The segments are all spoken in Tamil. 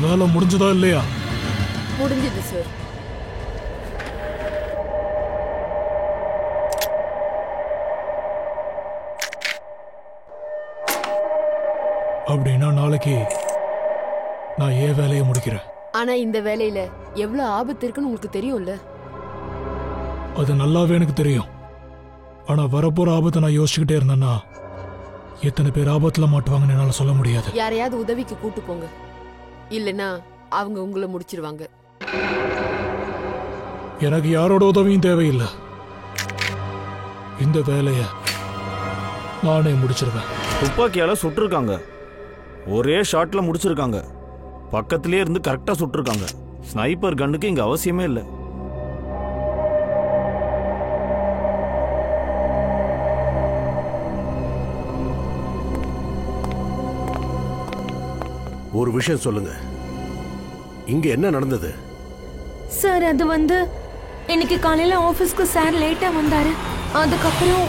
வேலை முடிஞ்சதா இல்லையா? முடிஞ்சது சார். அப்படின்னா நாளைக்கு நான் ஏன் வேலையை முடிக்கிறேன். ஆனா இந்த வேலையில எவ்வளவு ஆபத்து இருக்குன்னு உங்களுக்கு தெரியும்ல? அது நல்லாவே எனக்கு தெரியும். ஆனா வரப்போற ஆபத்தை நான் யோசிச்சுக்கிட்டே இருந்தேன்னா எத்தனை பேர் ஆபத்துல மாட்டுவாங்கன்னு என்னால சொல்ல முடியாது. யாரையாவது உதவிக்கு கூட்டு போங்க, இல்லனா அவங்க உங்களை முடிச்சிருவாங்க. எனக்கு யாரோட உதவியும் தேவையில்லை. இந்த வேலைய நானே முடிச்சிருவேன். துப்பாக்கியால சுட்டிருக்காங்க, ஒரே ஷாட்ல முடிச்சிருக்காங்க. பக்கத்திலே இருந்து கரெக்டா சுட்டிருக்காங்க. ஸ்னைப்பர் கன்னுக்கு இங்க அவசியமே இல்லை. ஒரு விஷயம் சொல்லுங்க, இங்க என்ன நடந்தது? சார் அது இன்னைக்கு காலையில ஆபீஸ்க்கு சார் லேட்டா வந்தாரு. அதுக்கப்புறம்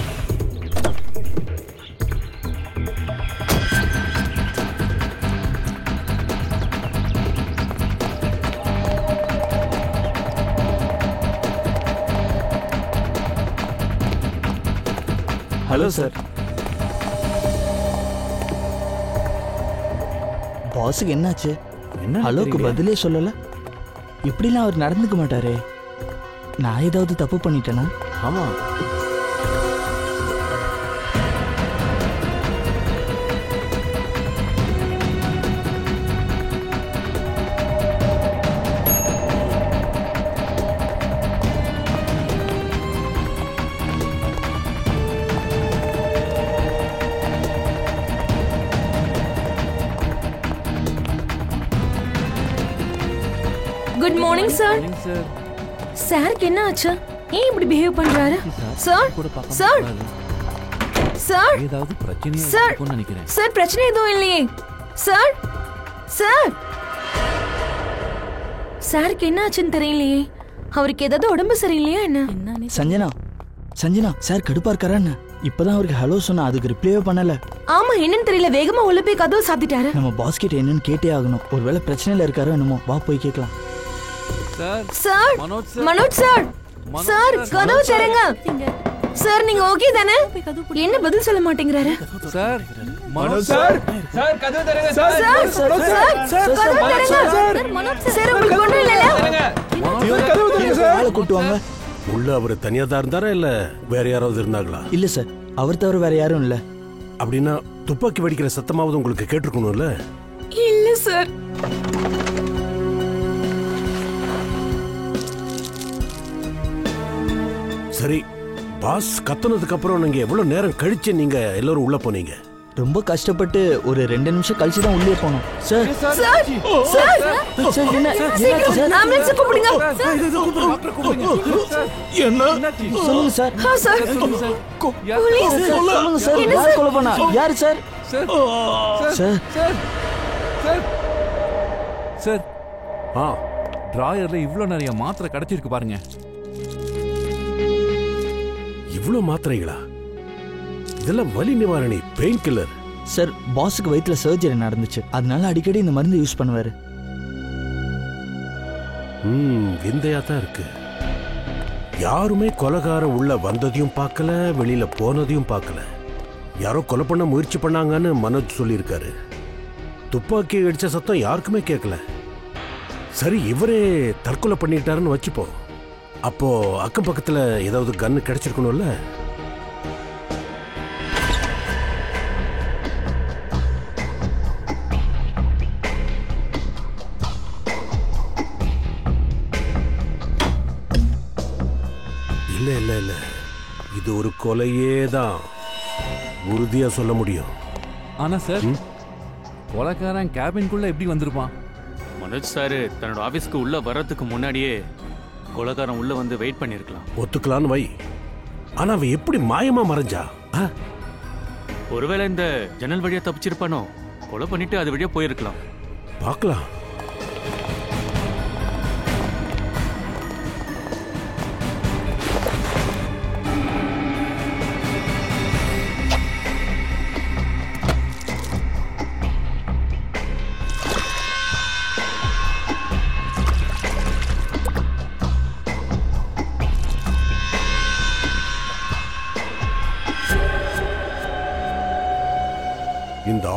ஹலோ சார். பாஸுக்கு என்னாச்சு? என்ன ஹலோக்கு பதிலே சொல்லல. இப்படிலாம் அவர் நடந்துக்க மாட்டாரே. நான் ஏதாவது தப்பு பண்ணிட்டேனா? ஆமா. Good morning sir. சாருக்கு என்ன ஆச்சு? ஏன் இப்படி பிஹேவ் பண்றாரு? சார் சார் சார் ஏதாவது பிரச்சனை சார் இருக்கும்னு நினைக்கிறேன். சார் பிரச்சனை எதுவும் இல்லையே. சார் சார் சாருக்கு என்ன ஆச்சுன்னு தெரியலையே. அவருக்கு ஏதாவது உடம்பு சரியில்லையா என்ன? சஞ்சனா சஞ்சனா சார் கடுப்பா இருக்காரா என்ன? இப்பதான் அவருக்கு ஹலோ சொன்னா அதுக்கு ரிப்ளையே பண்ணல. ஆமா என்னன்னு தெரியல, வேகமா உள்ள போய் கதவு சாத்திட்டாரு. நம்ம பாஸ் கிட்ட என்னன்னு கேட்டே ஆகணும். ஒருவேளை பிரச்சனையில இருக்காரோ என்னமோ. வா போய் கேட்கலாம். சார் மனோஜ் சார் சார் கதவு திறங்க. சார் நீங்க ஓகே தானே? என்ன பதில் சொல்ல மாட்டேங்கிறாரு? சார் மனோஜ் சார் சார் கதவு திறங்க. சார் சார் சார் கதவு திறங்க. சார் மனோஜ் சார் உங்களுக்கு ஒண்ணும் இல்லல? கதவு திறங்க சார். ஆளை கூட்டி வாங்க. உள்ள அவர் தனியா தான் இருந்தாரா இல்ல வேற யாராவது இருந்தாங்களா? இல்ல சார், அவர் தவிர வேற யாரும் இல்ல. அப்படின்னா துப்பாக்கி வெடிக்கிற சத்தமாவது உங்களுக்கு கேட்டிருக்கணும்ல? இல்ல சார். சரி, பாஸ் கத்துனதுக்கு அப்புறம் நீங்க எவ்வளவு நேரம் கழிச்சு நீங்க எல்லாரும் உள்ள போனீங்க? ரொம்ப கஷ்டப்பட்டு ஒரு 2 நிமிஷம் கழிச்சு தான் உள்ளே போனோம். சார் சார் சார் சார் என்ன சார் ஆம்புலன்ஸ் கூப்பிடுங்க. என்ன சொல்லுங்க சார். சார் போலீஸ் சொல்லுங்க சார். யார் கொலை பண்ணா? யார் sir? Sir sir sir sir sir ஆ, டிராயர்ல இவ்ளோ நிறைய மாத்திரை கிடைச்சிருக்கு பாருங்க. இவ்வளவு மாத்திரைகளா? இதெல்லாம் வலி நிவாரணி, பெயின் கில்லர். சார் பாஸுக்கு வயிற்றுல சர்ஜரி நடந்துச்சு, அதனால அடிக்கடி இந்த மருந்து யூஸ் பண்ணுவாரு. விந்தையா தான் இருக்கு. யாருமே கொலைகாரம் உள்ள வந்ததையும் பார்க்கல, வெளியில போனதையும் பார்க்கல. யாரோ கொலை பண்ண முயற்சி பண்ணாங்கன்னு மனோஜ் சொல்லியிருக்காரு. துப்பாக்கி அடிச்ச சத்தம் யாருக்குமே கேட்கல. சரி, இவரே தற்கொலை பண்ணிட்டாருன்னு வச்சுப்போம். அப்போ அக்கம் பக்கத்துல ஏதாவது கன்னு கிடைச்சிருக்கணும்ல? இல்ல இல்ல இல்ல, இது ஒரு கொலையே தான், உறுதியா சொல்ல முடியும். ஆனா சார் கொலைக்காரன் கேபின்குள்ள எப்படி வந்திருப்பான்? மனோஜ் சார் தன்னோட ஆபீஸ்க்கு உள்ள வர்றதுக்கு முன்னாடியே கொலைக்காரன் உள்ள வந்து வெயிட் பண்ணிருக்கலாம். ஒத்துக்கலான்னு வை. ஆனா அவ எப்படி மாயமா மறைஞ்சா? ஒருவேளை இந்த ஜன்னல் வழியா தப்பிச்சிருப்பானோ, கொலை பண்ணிட்டு அது வழியா போயிருக்கலாம். பார்க்கலாம்.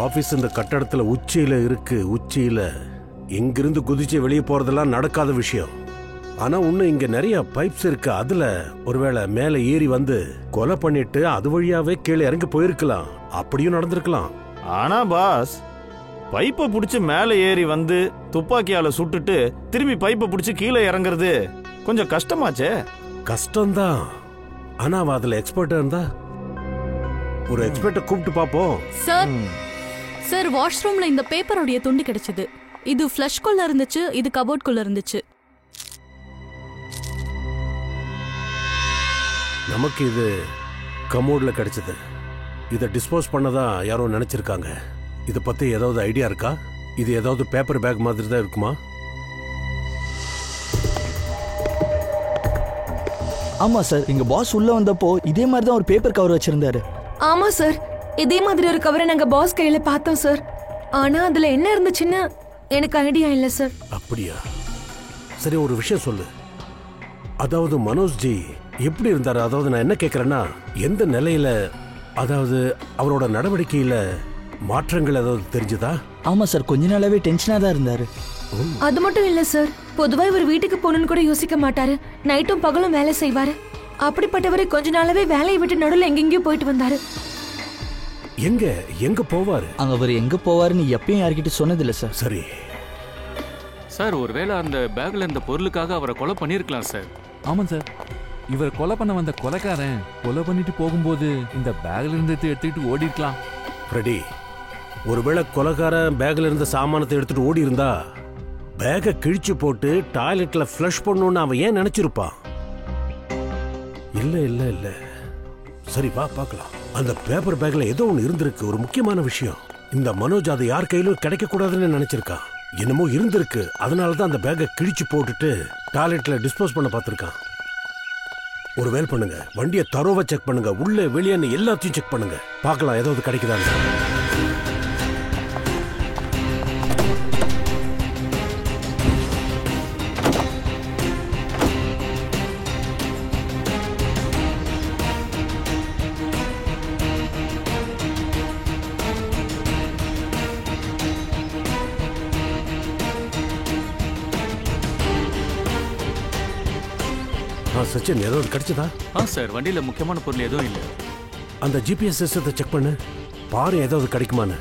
ஆபீஸ் இந்த கட்டடத்துல உச்சியில இருக்கு. உச்சியில இங்கிருந்து குதிச்சு வெளியே போறதெல்லாம் நடக்காத விஷயம். ஆனா இன்னும் இங்க நிறைய பைப்ஸ் இருக்கு. அதுல ஒருவேளை மேல ஏறி வந்து கொலை பண்ணிட்டு அது வழியாவே கீழே இறங்கி போயிருக்கலாம். அப்படியும் நடந்திருக்கலாம். ஆனா பாஸ், பைப்பை பிடிச்சி மேலே ஏறி வந்து துப்பாக்கியால சுட்டுட்டு திரும்பி பைப்பை பிடிச்சி கீழே இறங்குறது கொஞ்சம் கஷ்டமாச்சே. கஷ்டம்தான். ஆனா அவ அதுல எக்ஸ்பர்ட்டா இருந்தா ஒரு எக்ஸ்பர்ட்டை கூப்பிட்டு பாப்போம். சார் வாஷ்ரூம்ல இந்த பேப்பரோடைய துண்டு கிடைச்சது. இது ஃப்ளஷ்குள்ள இருந்துச்சு, இது கபோர்ட்குள்ள இருந்துச்சு. நமக்கு இது கமோட்ல கிடைச்சது. இதை டிஸ்போஸ் பண்ணதா யாரோ நினைச்சிருக்காங்க. இதை பத்தி ஏதாவது ஐடியா இருக்கா? இது ஏதாவது பேப்பர் பேக் மாதிரி தான் இருக்குமா? ஆமா சார், எங்க பாஸ் உள்ள வந்தப்போ இதே மாதிரி தான் ஒரு பேப்பர் கவர் வச்சிருந்தாரு. ஆமா சார், இதே மாதிரி ஒரு கவரை நாங்க பாஸ் கையில பார்த்தோம் சார். ஆனா அதுல என்ன இருந்துச்சுன்னு எனக்கு ஐடியா இல்ல சார். அப்படியா? சரி, ஒரு விஷயம் சொல்லு. அதாவது மனோஜ்ஜி எப்படி இருந்தாரு? அதாவது நான் என்ன கேட்கறேன்னா, எந்த நிலையில, அதாவது அவரோட நடவடிக்கையில மாற்றங்கள் ஏதாவது தெரிஞ்சதா? ஆமா சார், கொஞ்ச நாளாவே டென்ஷனா தான் இருந்தாரு. அது மட்டும் இல்ல சார், பொதுவா இவர் வீட்டுக்கு போகணும்னு கூட யோசிக்க மாட்டாரு. நைட்டும் பகலும் வேலை செய்வாரு. அப்படிப்பட்டவரை கொஞ்ச நாளாவே வேலையை விட்டு நடுவில் எங்கெங்கயோ போயிட்டு வந்தாரு. எங்க எங்க போவாரு? அவர் எங்க போவாருன்னு எப்பயும் யார்கிட்ட சொன்னதில்ல சார். சரி சார், ஒருவேளை அந்த பேக்ல இருந்த பொருளுக்காக அவரை கொலை பண்ணிருக்கலாம் சார். ஆமாம் சார், இவர் கொலை பண்ண வந்த கொலைக்காரன் கொலை பண்ணிட்டு போகும்போது இந்த பேக்ல இருந்து எடுத்துக்கிட்டு ஓடி இருக்கலாம். ஃப்ரெடி, ஒருவேளை கொலைக்காரன் பேக்ல இருந்த சாமானத்தை எடுத்துட்டு ஓடி இருந்தா பேக்கை கிழிச்சு போட்டு டாய்லெட்ல ஃப்ளஷ் பண்ணணும்னு அவன் ஏன் நினைச்சிருப்பான்? இல்ல இல்ல இல்ல. சரி, வா பார்க்கலாம். அந்த பேப்பர் பேக்ல ஏதோ ஒன்று இருந்திருக்கு. ஒரு முக்கியமான விஷயம். இந்த மனோஜ் அதை யார் கையிலும் கிடைக்க கூடாதுன்னு நினைச்சிருக்கான். என்னமோ இருந்திருக்கு. அதனாலதான் அந்த பேக்கை கிழிச்சு போட்டுட்டு டாய்லெட்ல டிஸ்போஸ் பண்ண பார்த்திருக்கான். ஒரு வேலை பண்ணுங்க, வண்டியை தரோவா செக் பண்ணுங்க. உள்ள வெளியே எல்லாத்தையும் செக் பண்ணுங்க. பார்க்கலாம் ஏதாவது கிடைக்குதான்னு. சச்சின், ஏதாவது கிடைச்சதா? சார், வண்டியில முக்கியமான பொருள் எதுவும் இல்லை. அந்த ஜிபிஎஸ் சிஸ்டத்தை செக் பண்ணு, பாரு ஏதாவது கிடைக்குமான்னு.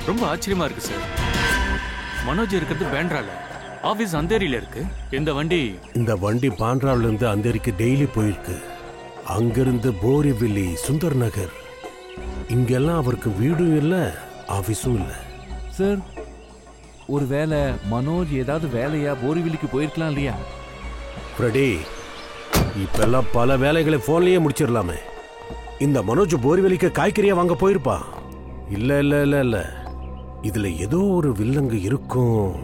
ரொம்ப ஆச்சரியமா இருக்கு சார். மனோஜ் இருக்கிறது பேண்ட்ரால, ஆபீஸ் அந்தேரியில இருக்கு. இந்த வண்டி பாண்ட்ராவில இருந்து அந்தேரிக்கு டெய்லி போயிருக்கு. அங்கிருந்து போரிவில்லி, சுந்தர் நகர், இங்கெல்லாம் அவருக்கு வீடும் இல்ல, ஆபீஸும் இல்ல. சார், ஒரு வேலை மனோஜ் ஏதாவது வேலையா போரிவில்லிக்கு போயிருக்கலாம் இல்லையா? ஃப்ரெடி, இப்பெல்லாம் பல வேலைகளை போன்லயே முடிச்சிடலாமே. இந்த மனோஜ் போரிவில்லிக்கு காய்கறியா வாங்க போயிருப்பா? இல்ல இல்ல இல்ல இல்ல, இதுல ஏதோ ஒரு வில்லங்கு இருக்கும்.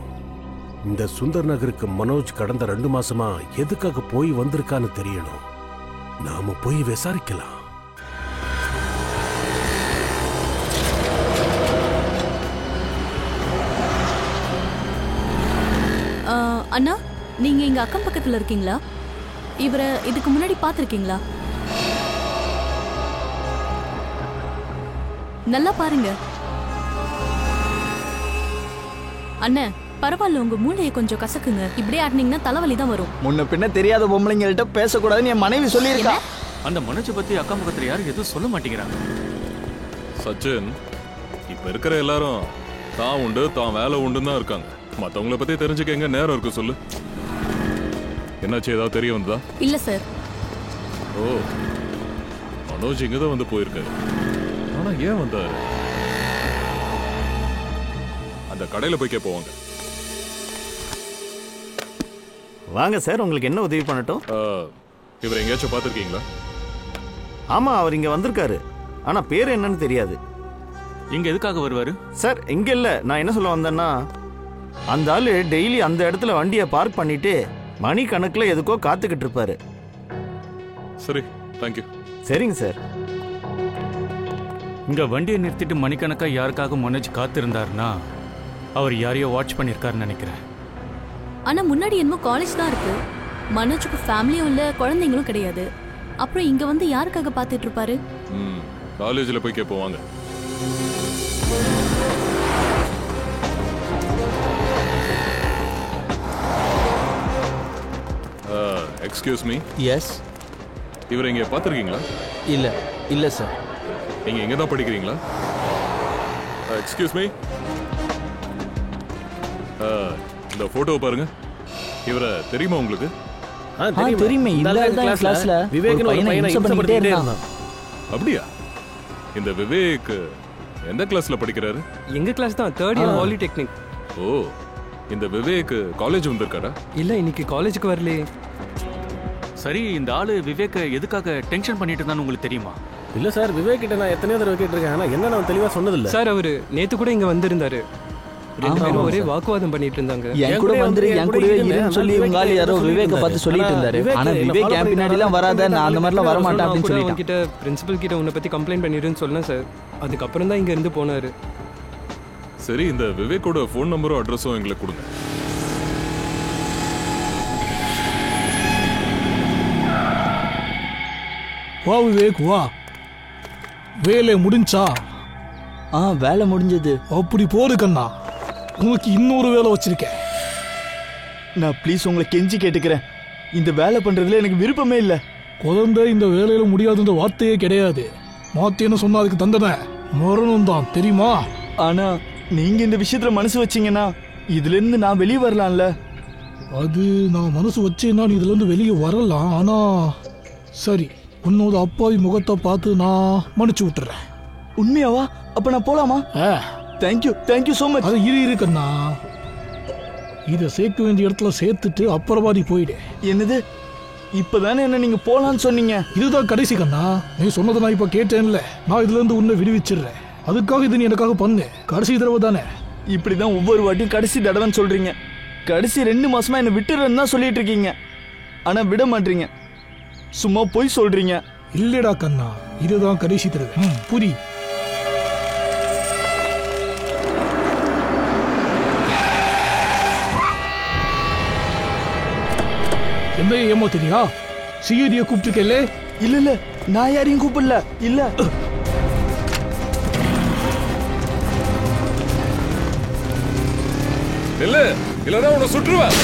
இந்த சுந்தர் நகருக்கு மனோஜ் கடந்த 2 மாசமா எதுக்காக போய் வந்திருக்கான்னு தெரியணும். நாம போய் விசாரிக்கலாம். அண்ணா, நீங்க இங்க அக்கம் பக்கத்துல இருக்கீங்களா? இவரை இதுக்கு முன்னாடி பாத்திருக்கீங்களா? நல்லா பாருங்க அண்ணா. பரவாயில்ல, உங்க மூளையை கொஞ்சம் கசக்குங்க. இப்படியே ஆட்டினீங்கன்னா தலைவலி தான் வரும். முன்ன பின்ன தெரியாத பொம்பளைங்கள்ட்ட பேசக்கூடாதுன்னு என் மனைவி சொல்லியிருக்கா. அந்த மனோஜை பத்தி அக்கம் பக்கத்துல யாரும் எதுவும் சொல்ல மாட்டேங்கிறாங்க. சச்சின், இப்ப இருக்கிற எல்லாரும் தான் உண்டு தான் வேலை உண்டுன்னு தான் இருக்காங்க. மத்தவங்களை பத்தி தெரிஞ்சுக்க எங்க நேரம் இருக்கு சொல்லு. என்னாச்சு, ஏதாவது தெரிய வந்ததா? இல்ல சார். ஓ, மனோஜ் இங்கதான் வந்து போயிருக்காரு. ஆனா ஏன் வந்தாரு? அந்த கடையில போய் கேட்போவாங்க. வாங்க சார், உங்களுக்கு என்ன உதவி பண்ணட்டும்? இவர் எங்கேயாச்சும் பார்த்துருக்கீங்களா? ஆமா, அவர் இங்க வந்திருக்காரு. ஆனா பேர் என்னன்னு தெரியாது. இங்க எதுக்காக வருவாரு? சார், இங்க இல்ல, நான் என்ன சொல்ல வந்தேன்னா, அந்த ஆளு டெய்லி அந்த இடத்துல வண்டியை பார்க் பண்ணிட்டு மணி கணக்குல எதுக்கோ காத்துக்கிட்டு இருப்பாரு. சரி, தேங்க்யூ. சரிங்க சார். இங்க வண்டியை நிறுத்திட்டு மணிக்கணக்கா யாருக்காக மனோஜ் காத்திருந்தாருன்னா அவர் யாரையோ வாட்ச் பண்ணிருக்காருன்னு நினைக்கிறேன். ஆனா முன்னாடி என்னமோ காலேஜ் தான் இருக்கு. மனோஜுக்கு ஃபேமிலியும் இல்ல, குழந்தைங்களும் கிடையாது. அப்புறம் இங்க வந்து யாருக்காக பாத்துட்டு இருப்பாரு? காலேஜ்ல போய் கேட்போம் வாங்க. Excuse me. எஸ். இவரை இங்க பாத்திருக்கீங்களா? இல்ல இல்ல சார். நீங்க இங்க தான் படிக்கிறீங்களா? Excuse me. இந்த போட்டோ பாருங்க. இவரை தெரியுமா உங்களுக்கு? தெரியுமே. இந்த கிளாஸ்ல விவேக் பையனை இன்சல்ட் பண்ணிட்டே இருந்தான். அப்படியா? இந்த விவேக் எந்த கிளாஸ்ல படிக்கிறாரு? எங்க கிளாஸ் தான், 3rd இயர் பாலிடெக்னிக். ஓ, இந்த விவேக் காலேஜ் வந்திருக்காரா? இல்ல, இன்னைக்கு காலேஜுக்கு வரலையே. சரி, இந்த ஆளு விவேக் எதுக்காக டென்ஷன் பண்ணிட்டு இருந்தான்னு உங்களுக்கு தெரியுமா? இல்ல சார், விவேக் கிட்ட நான் எத்தனையோ தடவை கேட்டிருக்கேன். ஆனா என்ன நான் தெளிவா சொன்னது இல்ல சார். அவரு நேத்து கூட இங்க வந்திருந்தாரு. ரெண்டு பேரும் ஒரே வாக்குவாதம் பண்ணிட்டு இருந்தாங்க. என் கூட வந்துரு, என் கூடவே இருன்னு சொல்லி உங்க ஆளு யாரோ விவேக்க பார்த்து சொல்லிட்டு இருந்தாரு. ஆனா விவேக் என் பின்னாடி எல்லாம் வராத, நான் அந்த மாதிரி எல்லாம் வர மாட்டேன் அப்படின்னு சொல்லிட்டான். கிட்ட பிரின்சிபல் கிட்ட உன்னை பத்தி கம்ப்ளைண்ட் பண்ணிருன்னு சொன்னேன் சார். அதுக்கப்புறம் தான் இங்க இருந்து போனாரு. சரி, இந்த விவேக்கோட ஃபோன் நம்பரும் அட்ரஸும் எங்களுக்கு கொடுங்க. வா விவேக் வா. வேலை முடிஞ்சா? வேலை முடிஞ்சது. அப்படி போடு கண்ணா, உனக்கு இன்னொரு வேலை வச்சிருக்கேன். நான் ப்ளீஸ் உங்களை கெஞ்சி கேட்டுக்கிறேன், இந்த வேலை பண்றதுல எனக்கு விருப்பமே இல்லை. குழந்தை இந்த வேலையில முடியாதுன்ற வார்த்தையே கிடையாது. மாத்தேன்னு சொன்னா அதுக்கு தண்டனை மரணம் தான், தெரியுமா? ஆனா நீங்க இந்த விஷயத்துல மனசு வச்சீங்கன்னா இதுல இருந்து நான் வெளியே வரலாம்ல. அது நான் மனசு வச்சேன்னா இதுல இருந்து வெளியே வரலாம். ஆனா சரி, உன்னோட அப்பாவி முகத்தை பார்த்து நான் மன்னிச்சு விட்டுறேன். உண்மையாவா? அப்ப நான் போலாமா? Thank you, thank you so much. அது இரு கண்ணா, இதை சேர்க்க வேண்டிய இடத்துல சேர்த்துட்டு அப்புறமா நீ போயிடு. என்னது? இப்பதானே என்ன நீங்க போலான்னு சொன்னீங்க. இதுதான் கடைசி கண்ணா. நீ சொன்னதை நான் இப்ப கேட்டேன்ல, நான் இதுல இருந்து உன்னை விடுவிச்சிடுறேன். அதுக்காக இது நீ எனக்காக பண்ணு. கடைசி தடவை தானே. இப்படிதான் ஒவ்வொரு வாட்டியும் கடைசி தடவைன்னு சொல்றீங்க. கடைசி 2 மாசமா என்ன விட்டுறேன்னு தான் சொல்லிட்டு இருக்கீங்க. ஆனா விட மாட்டீங்க, சும்மா போய் சொல்றீங்க. இல்லடா கண்ணா, இதுதான் கடைசி தடவை. புரி. என்ன ஏமாத்திரியா? சிஐடியை கூப்பிட்டுருக்கே? இல்ல இல்ல, நான் யாரையும் கூப்பிடல. இல்ல இல்ல இல்லனா உன்னை சுற்றுவேன்.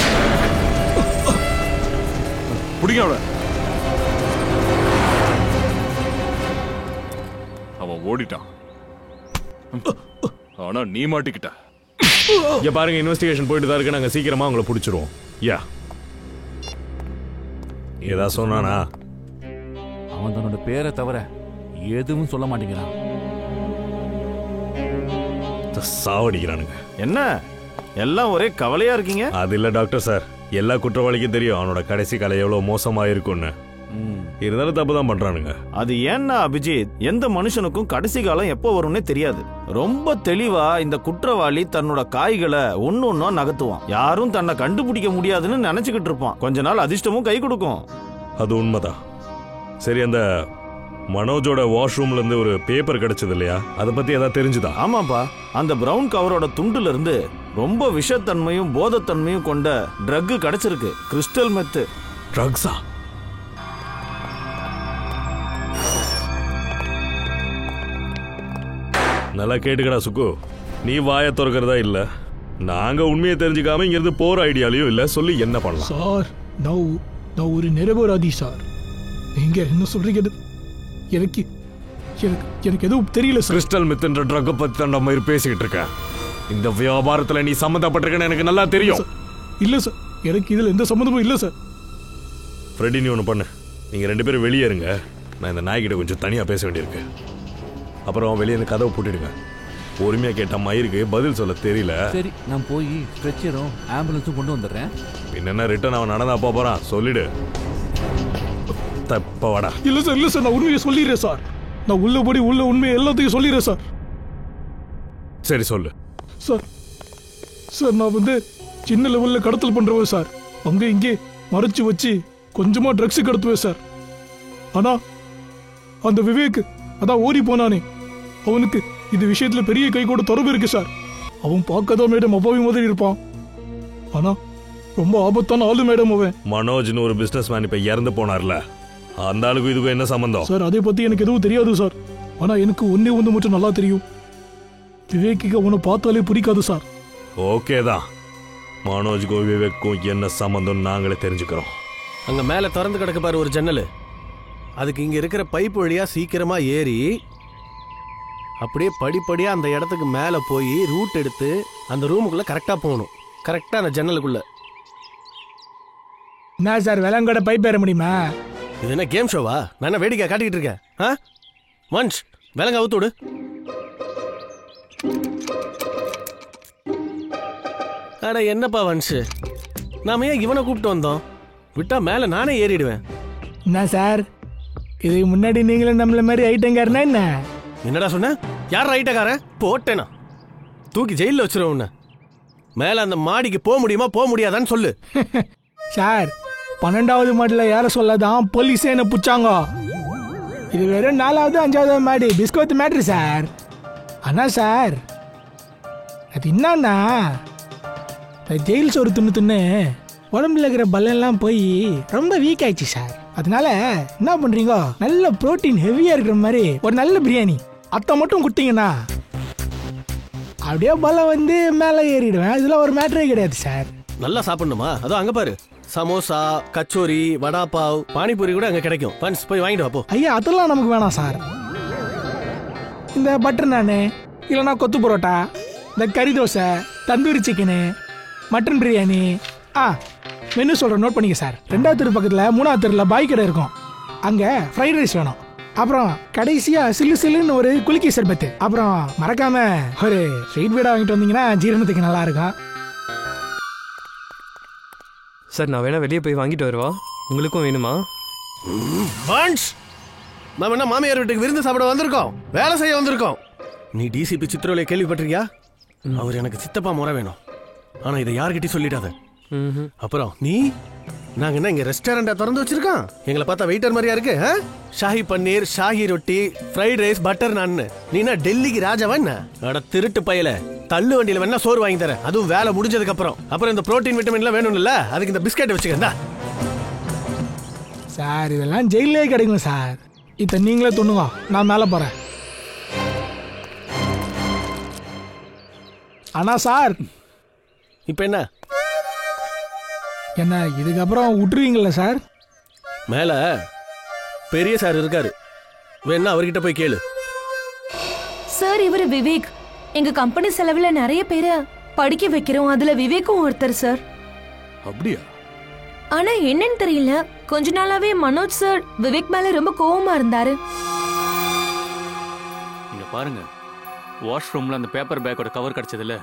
புடிங்க அவனை. அவன் ஓடிட்டான். ஆனா நீ மாட்டிக்கிட்ட. இங்க பாருங்க, இன்வெஸ்டிகேஷன் போயிட்டு தான் இருக்கு. நாங்க சீக்கிரமா உங்களை பிடிச்சிருவோம். யா, ஏதா சொன்னானா? அவன் தன்னோட பேரை தவிர எதுவும் சொல்ல மாட்டேங்கிறான். சாவடிக்கிறானுங்க. என்ன எல்லாம் ஒரே கவலையா இருக்கீங்க? அது இல்ல டாக்டர் சார், எல்லா குற்றவாளிக்கும் தெரியும் அவனோட கடைசி காலம் எவ்வளவு மோசமா இருக்கும்னு. இருந்தாலும் தப்பு தான் பண்றானுங்க. அது ஏன்னா அபிஜித், எந்த மனுஷனுக்கும் கடைசி காலம் எப்போ வரும்னே தெரியாது. ரொம்ப தெளிவா இந்த குற்றவாளி தன்னோட காய்களை ஒன்னொன்னா நகர்த்துவான். யாரும் தன்னை கண்டுபிடிக்க முடியாதுன்னு நினைச்சுக்கிட்டு இருப்பான். கொஞ்ச நாள் அதிர்ஷ்டமும் கை கொடுக்கும். அது உண்மைதான். சரி, அந்த மனோஜோட வாஷ்ரூம்ல இருந்து ஒரு பேப்பர் கிடைச்சது இல்லையா? அதை பத்தி ஏதாவது தெரிஞ்சுதா? ஆமாப்பா, அந்த பிரவுன் கவரோட துண்டுல இருந்து ரொம்ப விஷத்தன்மையும் போதத்தன்மையும் கொண்ட ட்ரக் கிடைச்சிருக்கு. கிறிஸ்டல் மெத்து. ட்ரக்ஸா? நல்லா கேட்டுக்கடா சுக்கு, நீ வாயை திறக்கிறதா இல்ல. நாங்க உண்மையை தெரிஞ்சுக்காம இங்க இருந்து போற ஐடியாலையும் இல்ல. சொல்லி என்ன பண்ணலாம்? சார், நான் ஒரு நிரபராதி சார். நீங்க என்ன சொல்றீங்க? எனக்கு எனக்கு எதுவும் தெரியல சார். கிறிஸ்டல் மித்ன்ற ட்ரக்கை பத்தி தான் நம்ம பேசிக்கிட்டு இருக்கேன். இந்த வியாபாரத்துல நீ சம்மந்தப்பட்டிருக்கன்னு எனக்கு நல்லா தெரியும். இல்ல சார், எனக்கு இதுல எந்த சம்மந்தமும் இல்ல சார். ஃப்ரெடி, நீ ஒன்று பண்ணு. நீங்க 2 பேரும் வெளியே இருங்க. நான் இந்த நாய்கிட்ட கொஞ்சம் தனியா பேச வேண்டியிருக்கு. அப்புறம் வெளியே இந்த கதவை பூட்டிடுங்க. பொறுமையா கேட்ட மயிருக்கு பதில் சொல்ல தெரியல. சரி, நான் போய் ஸ்ட்ரெச்சரும் ஆம்புலன்ஸும் கொண்டு வந்துடுறேன். என்னென்ன ரிட்டர்ன் அவன் நடந்தா போறான் சொல்லிடு. தப்பவாடா. இல்ல சார், இல்ல சார், நான் உண்மையை சொல்லிடுறேன் சார். நான் உள்ளபடி உள்ள உண்மையை எல்லாத்தையும் சொல்லிடுறேன் சார். சரி சொல்லு. சார், நான் சின்ன லெவல்ல கடத்தல் பண்றவன் சார். அங்க இங்கே மறைச்சு வச்சு கொஞ்சமா ட்ரக்ஸ் கடத்துவேன் சார். ஆனா அந்த விவேக் அதான் ஓடி போனானே, அவனுக்கு இந்த விஷயத்துல பெரிய கை கூட தொடர்பு இருக்கு சார். அவன் பார்க்கதான் மேடம் அப்பாவி மாதிரி இருப்பான். ஆனா ரொம்ப ஆபத்தான ஆளு மேடம் அவன். மனோஜ்னு ஒரு பிசினஸ் மேன் இப்ப இறந்து போனார்ல, அந்த ஆளுக்கு இதுக்கும் என்ன சம்பந்தம்? சார் அதை பத்தி எனக்கு எதுவும் தெரியாது சார். ஆனா எனக்கு ஒன்னே ஒன்று மட்டும் நல்லா தெரியும். விவேக்கு அவனை பார்த்தாலே பிடிக்காது சார். ஓகே தான், மனோஜ்க்கும் விவேக்கும் என்ன சம்பந்தம் நாங்களே தெரிஞ்சுக்கிறோம். அங்க மேல திறந்து கிடக்க பாரு ஒரு ஜன்னல். அதுக்கு இங்க இருக்கிற பைப் வழியா சீக்கிரமா ஏறி அப்படியே படிப்படியா அந்த இடத்துக்கு மேல போய் ரூட் எடுத்து அந்த ரூமுக்குள்ள கரெக்டா போகணும். கரெக்டா அந்த ஜன்னலுக்குள்ள. என்ன சார் விலங்கோட பைப் ஏற முடியுமா? இது என்ன கேம் ஷோவா? நான் என்ன வேடிக்கை காட்டிக்கிட்டு இருக்கேன்? வன்ஷ் விலங்க அவுத்து விடு. அட என்னப்பா வன்ஷ், நாம ஏன் இவனை கூப்பிட்டு வந்தோம்? விட்டா மேல நானே ஏறிடுவேன். என்ன சார் இதுக்கு முன்னாடி நீங்களும் நம்மள மாதிரி ஐட்டங்காரனா என்ன? என்னடா சொன்ன? யார் ஐட்டக்காரன்? போட்டேனா தூக்கி ஜெயில வச்சிருவேன் உன்னை. மேல அந்த மாடிக்கு போக முடியுமா போக முடியாதான்னு சொல்லு. சார் 12வது மாடியில் யார சொல்லாதான் போலீஸே என்ன புடிச்சாங்க. இது வெறும் 4வது 5வது மாடி பிஸ்கோத் மேட்ரு சார். ஆனா சார் அது என்னன்னா ஜெயில் சோறு தின்னு உடம்புல இருக்கிற பலெல்லாம் போய் ரொம்ப வீக் ஆயிடுச்சு சார். அதனால என்ன பண்றீங்க, நல்ல புரோட்டீன் ஹெவியா இருக்கிற மாதிரி ஒரு நல்ல பிரியாணி அத்தை மட்டும் கொடுத்தீங்கன்னா அப்படியே பலம் வந்து மேலே ஏறிடுவேன். இதுல ஒரு மேட்டரே கிடையாது சார். நல்லா சாப்பிடணுமா? அதோ அங்க பாரு, சமோசா, கச்சோரி, வடாபாவ், பானிபூரி கூட அங்க கிடைக்கும். பன்ஸ் போய் வாங்கிட்டு வா போ. ஐயா அதெல்லாம் நமக்கு வேணாம் சார். இந்த பட்டர் நானு, இல்லைன்னா கொத்து பரோட்டா, இந்த கறி dosa, tandoori chicken, mutton biryani. Menu சொல்கிறேன், நோட் பண்ணிக்க சார். 2வது தெரு பக்கத்தில் 3வது தெருவில் பாய் கடை இருக்கும், அங்கே ஃப்ரைட் ரைஸ் வேணும். அப்புறம் கடைசியாக சில்லு சில்லுன்னு ஒரு குலுக்கி சர்பத்து. அப்புறம் மறக்காம ஒரு ஸ்வீட் பீடா வாங்கிட்டு வந்தீங்கன்னா ஜீரணத்துக்கு நல்லா இருக்கும். சார் நான் வேணா வெளியே போய் வாங்கிட்டு வருவா, உங்களுக்கும் வேணுமா? நாம என்ன மாமியார் வீட்டுக்கு விருந்து சாப்பிட வந்திருக்கோம், வேலை செய்ய வந்திருக்கோம். நீ டிசிபி சித்ரோலை கேள்விப்பட்டிருக்கியா? அவர் எனக்கு சித்தப்பா முறை வேணும். ஆனா இதை யார்கிட்டயும் சொல்லிடாத. அப்புறம் நீ நாங்க என்ன இங்க ரெஸ்டாரண்டா திறந்து வச்சிருக்கோம்? எங்களை பார்த்தா வெயிட்டர் மாதிரியா இருக்கு? ஷாஹி பன்னீர், ஷாஹி ரொட்டி, ஃப்ரைட் ரைஸ், பட்டர் நான். நீ என்ன டெல்லிக்கு ராஜாவா என்ன? அட திருட்டு பயல, தள்ளு வண்டியில வேணா சோறு வாங்கி தரேன், அதுவும் வேலை முடிஞ்சதுக்கு அப்புறம். அப்புறம் இந்த புரோட்டீன் விட்டமின்லாம் வேணும்ல, அதுக்கு இந்த பிஸ்கெட் வச்சுக்கா சார். இதெல்லாம் ஜெயிலே கிடைக்கும் சார். இதை நீங்களே தொண்ணுங்க, நான் மேலே போறேன். ஆனா சார் இப்ப என்ன என்ன இதுக்கப்புறம் விட்டுருவீங்களா சார்? மேல பெரிய சார் இருக்காரு, வேணா அவர்கிட்ட போய் கேளு. சார் இவரு விவேக், எங்க கம்பெனி செலவுல நிறைய பேரை படிக்க வைக்கிறோம், அதுல விவேக்கும் ஒருத்தர் சார். அப்படியா? ஆனா என்னன்னு தெரியல, கொஞ்ச நாளாவே மனோஜ் சார் விவேக் மேல ரொம்ப கோவமா இருந்தாரு. இங்க பாருங்க, வாஷ்ரூம்ல அந்த பேப்பர் பேக்கோட கவர் கிடைச்சதுல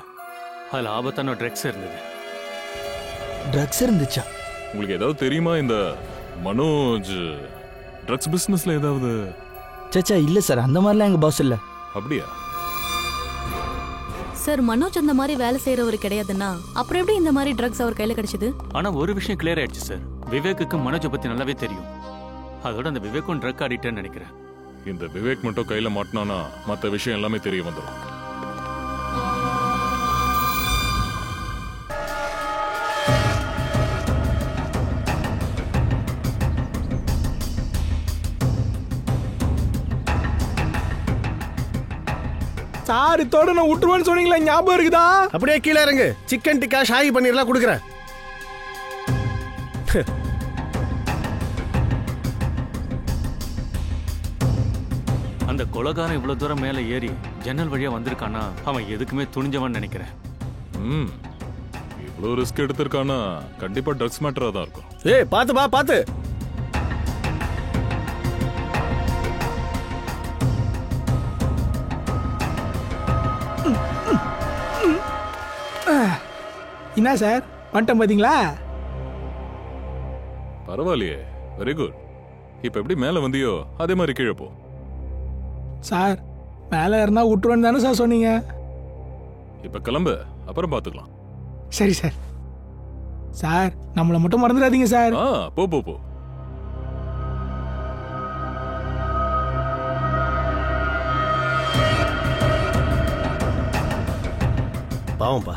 அதுல ஆபத்தான ட்ரக்ஸ் இருந்தது. ட்ரக்ஸ் இருந்துச்சா? உங்களுக்கு ஏதாவது தெரியுமா இந்த மனோஜ் ட்ரக்ஸ் பிசினஸ்ல ஏதாவது? சச்சா இல்ல சார், அந்த மாதிரிலாம் எங்க பாஸ் இல்ல. அப்படியா? சார் மனோஜ் அந்த மாதிரி வேலை செய்யறவர் கிடையாதுன்னா அப்புறம் எப்படி இந்த மாதிரி ட்ரக்ஸ் அவர் கையில கிடைச்சது? ஆனா ஒரு விஷயம் கிளியர் ஆயிடுச்சு சார், விவேக்குக்கு மனோஜை பத்தி நல்லாவே தெரியும். அதோட அந்த விவேக்கும் ட்ரக் அடிக்ட்னு நினைக்கிறேன். இந்த விவேக் மட்டும் கையில மாட்டினானா மத்த விஷயம் எல்லாமே தெரிய வந்துடும். சார் இதோட நான் விட்டுருவேன்னு சொன்னீங்களா, ஞாபகம் இருக்குதா? அப்படியே கீழே இறங்கு, சிக்கன் டிக்கா ஷாஹி பன்னீர்லாம் கொடுக்குறேன். அந்த கொலைகாரன் இவ்வளவு தூரம் மேல ஏறி ஜன்னல் வழியா வந்திருக்கானா, அவன் எதுக்குமே துணிஞ்சவன் நினைக்கிறேன். இவ்வளவு ரிஸ்க் எடுத்திருக்கானா கண்டிப்பா ட்ரக்ஸ் மேட்டரா தான் இருக்கும். ஏய் பாத்து பா, பாத்து. என்ன சார் வந்துட்டேன் பாத்தீங்களா? பரவாயில்லையே, வெரி குட். இப்ப எப்படி மேல வந்தியோ அதே மாதிரி கீழே போ. சார் மேல ஏறினா விட்டுருவேன்னு தானே சார் சொன்னீங்க? இப்ப கிளம்பு, அப்புறம் பாத்துக்கலாம். சரி சார். சார் நம்மளை மட்டும் மறந்துடாதீங்க சார். போ போ போ. பாவம்பா,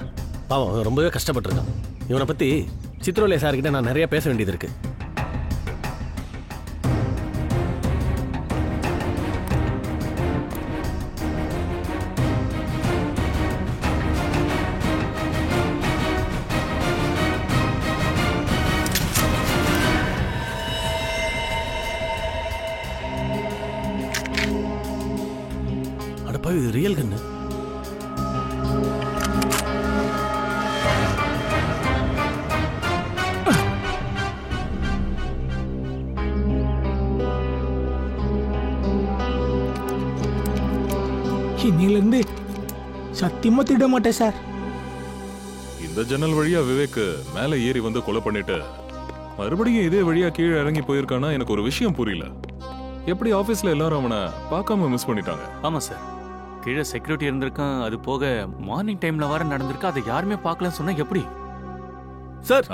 பாவம், ரொம்பவே கஷ்டப்பட்டிருக்கான். இவனை பத்தி சித்ரோலே சார் கிட்ட நான் நிறைய பேச வேண்டியது இருக்கு. அடப்பா, இது ரியல் கண்ணு. இன்னிலிருந்து சத்தியமா திட மாட்டேன் சார். இந்த ஜன்னல் வழியா விவேக் மேல ஏறி வந்து கொலை பண்ணிட்டு மறுபடியும் இதே வழியா கீழே இறங்கி போயிருக்கானா எனக்கு ஒரு விஷயம் புரியல. எப்படி ஆபீஸ்ல எல்லாரும் அவனை பார்க்காம மிஸ் பண்ணிட்டாங்க? ஆமா சார், கீழே செக்யூரிட்டி இருந்திருக்கான். அது போக மார்னிங் டைம்ல வர நடந்திருக்கு. அதை யாருமே பார்க்கலன்னு சொன்னா எப்படி? சார்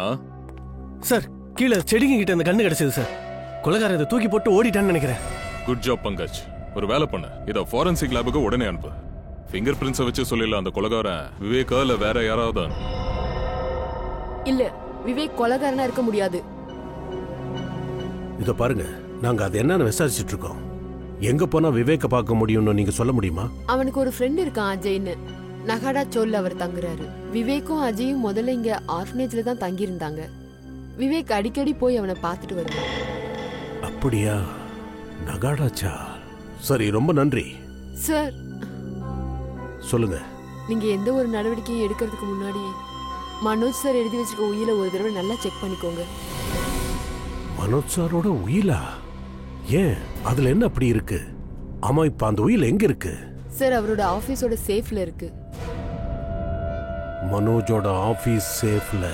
சார், கீழே செடிங்க கிட்ட அந்த கண்ணு கிடைச்சது சார். கொலைகாரன் இதை தூக்கி போட்டு ஓடிட்டான்னு நினைக்கிறேன். Good job Pankaj. ஒரு வேலை பண்ண, இத ஃபாரன்சிக் லேபுக்கு உடனே அனுப்பு. ஃபிங்கர் பிரிண்ட்ஸை வச்சு சொல்லிடலாம் அந்த கொலைகாரன் விவேக்கா இல்ல வேற யாராவது. இல்ல, விவேக் கொலைகாரனா இருக்க முடியாது. இத பாருங்க, நாங்க அது என்னன்னு விசாரிச்சுட்டு இருக்கோம். எங்க போனா விவேக்க பார்க்க முடியும்னு நீங்க சொல்ல முடியுமா? அவனுக்கு ஒரு ஃப்ரெண்ட் இருக்கான், அஜய்னு. நகாடா சோல்ல அவர் தங்குறாரு. விவேக்கும் அஜயும் முதல்ல இங்க ஆர்ஃபனேஜ்ல தான் தங்கி இருந்தாங்க. விவேக் அடிக்கடி போய் அவனை பார்த்துட்டு வருவான். அப்படியா? நகாடாச்சா? சரி, ரொம்ப நன்றி சார். சொல்லுங்க. நீங்க எந்த ஒரு நடவடிக்கையும் எடுக்கிறதுக்கு முன்னாடி மனோஜ் சார் எழுதி வச்சிருக்க உயிரை ஒரு தடவை நல்லா செக் பண்ணிக்கோங்க. மனோஜ் சாரோட உயிலா? ஏன், அதுல என்ன அப்படி இருக்கு? ஆமா, இப்ப அந்த உயில் எங்க இருக்கு? சார், அவரோட ஆபீஸோட சேஃப்ல இருக்கு. மனோஜோட ஆபீஸ் சேஃப்ல?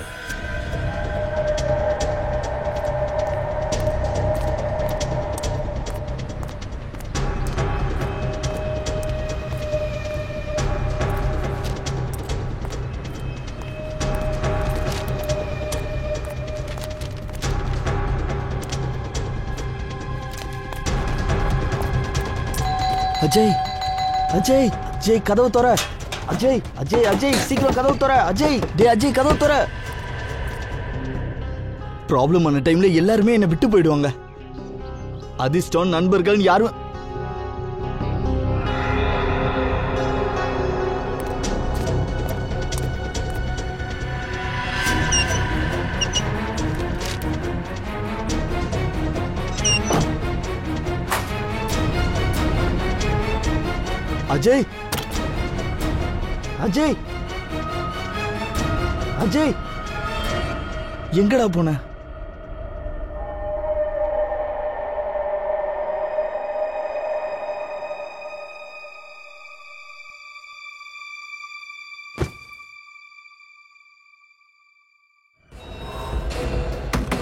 அஜய், அஜய், அஜய் கதவு தோற. அஜய், அஜய், அஜய் சீக்கிரம் கதவு தோற. அஜய், டே அஜய் கதவு தோற. ப்ராப்ளம் ஆன டைம்ல எல்லாருமே என்ன விட்டு போயிடுவாங்க. அதிர்ஷ்டம் நண்பர்கள் யாரும். அஜய், அஜய், அஜய் எங்கடா போன?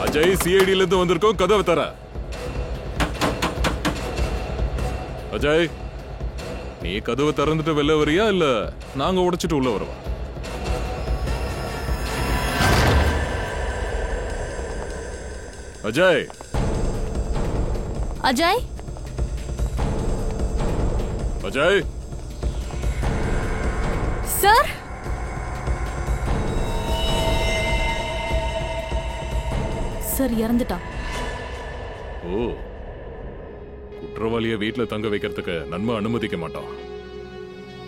அஜய், சிஐடில இருந்து வந்திருக்கோம், கதவை தர. அஜய், நீ கதவை திறந்துட்டு வெளில வரியா இல்ல நாங்க உடைச்சிட்டு உள்ள வருவா? அஜய், அஜய், அஜய் சார். சார் இறந்துட்டான். ஓ, குற்றவாளியை வீட்டுல தங்க வைக்கிறதுக்கு நன்மை அனுமதிக்க மாட்டான்.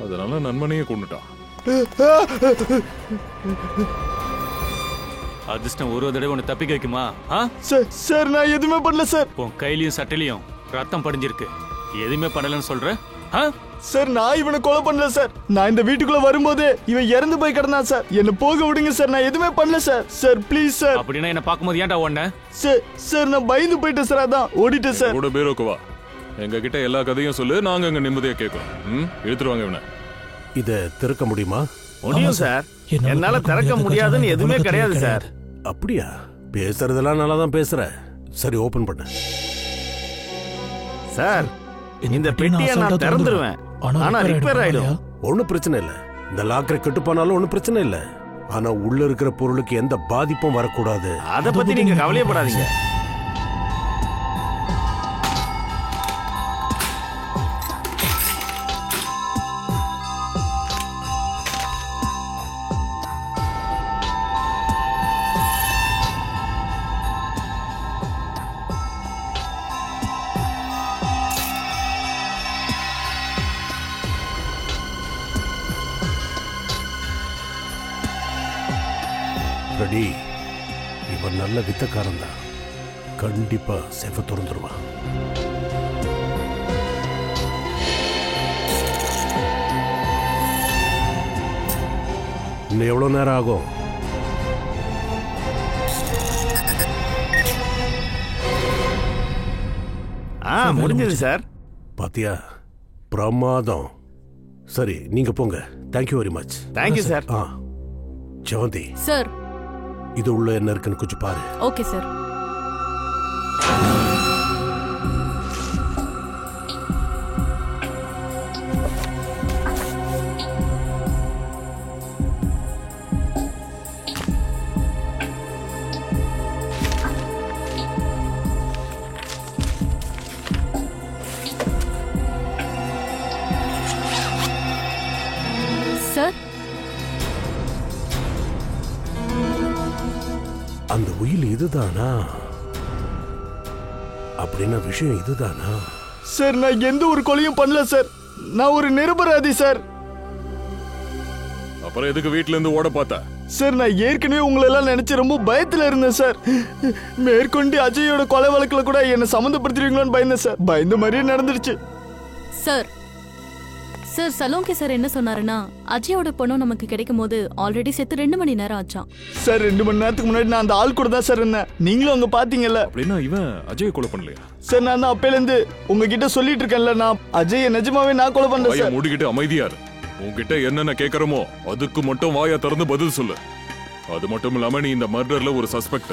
அதனால நண்பனையே கொண்டுட்டான். அதிர்ஷ்டம் ஒரு தடவை உன்னை தப்பிக்க வைக்குமா? சார், நான் எதுவுமே பண்ணல சார். உன் கையிலயும் சட்டையிலயும் ரத்தம் படிஞ்சிருக்கு. எதுவுமே பண்ணலன்னு சொல்ற? சார், நான் இவனை கொலை பண்ணல சார். நான் இந்த வீட்டுக்குள்ள வரும்போது இவன் இறந்து போய் கிடந்தான் சார். என்ன போக விடுங்க சார், நான் எதுவுமே பண்ணல சார். Sir please sir. அப்படின்னா என்ன பார்க்கும்போது ஏன்டா ஓடுன? சார், நான் பயந்து போயிட்டேன் சார், அதான் ஓடிட்டேன் சார். கூட பேரோக்கு வா, எங்க கிட்ட எல்லா கதையும் சொல்லு, நாங்க அங்க நிம்மதியா கேட்கணும். இழுத்துருவாங்க இவனை. இத திறக்க முடியுமா? முடியும் சார். என்னால திறக்க முடியாதுன்னு எதுவுமே கிடையாது சார். அப்படியா? பேசுறதெல்லாம் நல்லா தான் பேசுற. சரி, ஓபன் பண்ண. சார், இந்த பெட்டியை நான் திறந்துருவேன், ஆனா ரிப்பேர் ஆயிடும். ஒன்னும் பிரச்சனை இல்ல. இந்த லாக்கரை கெட்டு போனாலும் ஒன்னும் பிரச்சனை இல்ல. ஆனா உள்ள இருக்கிற பொருளுக்கு எந்த பாதிப்பும் வரக்கூடாது. அத பத்தி நீங்க கவலையப்படாதீங்க. டேய், இவன் நல்ல வித்தக்காரன் தான். கண்டிப்பா சேஃப திறந்துருவான். இன்னும் எவ்வளவு நேரம் ஆகும்? முடிஞ்சது சார். பாத்தியா, பிரமாதம். சரி, நீங்க போங்க. Thank you very much. Thank you sir. Jevanthi sir, இது உள்ள என்ன இருக்குன்னு கொஞ்சம் பாரு. Okay sir. சார், அந்த உயில் இதுதானா? அப்படின்னா விஷயம் இதுதானா? சார், நான் எந்த ஒரு கொலையும் பண்ணல சார். நான் ஒரு நிரபராதி சார். அப்புறம் எதுக்கு வீட்ல இருந்து ஓட பார்த்தா? சார், நான் ஏற்கனவே உங்களை எல்லாம் நினைச்சு ரொம்ப பயத்துல இருந்தேன் சார். மேற்கொண்டு அஜயோட கொலை வழக்குல கூட என்ன சம்மந்தப்படுத்துறீங்களோன்னு பயந்தேன் சார். பயந்த மாதிரியே நடந்துருச்சு. சார், சார் சலோங்கி சார் என்ன சொன்னாருன்னா, அஜயோட பொண்ணு நமக்கு கிடைக்கும் போது ஆல்ரெடி செத்து 2 மணி நேரம் ஆச்சான். சார், 2 மணி நேரத்துக்கு முன்னாடி நான் அந்த ஆள் கூட தான் சார் இருந்தேன். நீங்களும் அங்க பாத்தீங்கல்ல. அப்படின்னா இவன் அஜய் கொலை பண்ணலையா? சார், நான் தான் அப்பையில இருந்து உங்ககிட்ட சொல்லிட்டு இருக்கேன்ல, நான் அஜய் நிஜமாவே நான் கொலை பண்ணல சார். மூடிக்கிட்டு அமைதியா இரு. உன்கிட்ட என்னென்ன கேக்குறமோ அதுக்கு மட்டும் வாயை திறந்து பதில் சொல்லு. அது மட்டும் இல்லாம நீ இந்த மர்டர்ல ஒரு சஸ்பெக்ட்.